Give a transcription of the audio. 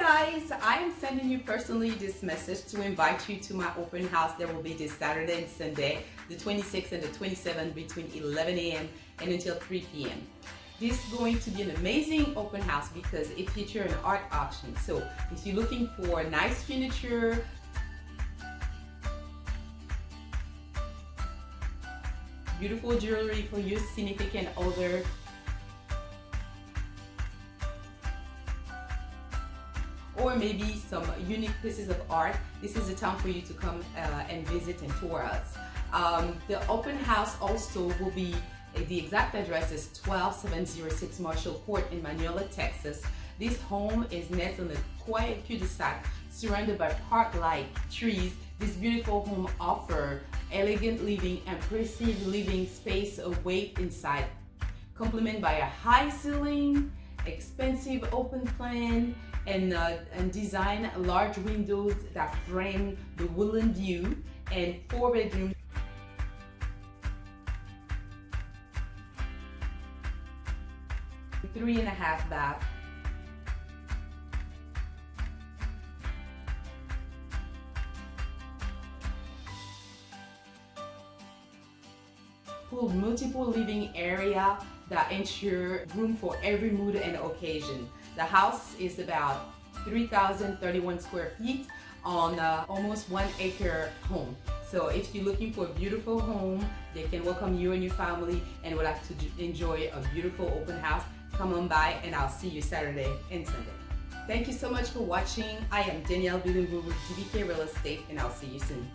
guys, I am sending you personally this message to invite you to my open house that will be this Saturday and Sunday, the 26th and the 27th, between 11 a.m. and until 3 p.m. This is going to be an amazing open house because it features an art auction. So if you're looking for nice furniture, beautiful jewelry for your significant other, or maybe some unique pieces of art, this is the time for you to come and visit and tour us. The open house also will be, the exact address is 12706 Marshall Court in Magnolia, Texas. This home is nestled in a quiet cul-de-sac surrounded by park-like trees. This beautiful home offers elegant living and impressive living space await inside, complemented by a high ceiling, expensive open plan, and design large windows that frame the woodland view, and 4 bedrooms, three and a half bath. Multiple living area that ensure room for every mood and occasion. The house is about 3,031 square feet on almost 1 acre home. So if you're looking for a beautiful home, they can welcome you and your family and would like to enjoy a beautiful open house, come on by and I'll see you Saturday and Sunday. Thank you so much for watching. I am Danielle Billingu with GBK Real Estate and I'll see you soon.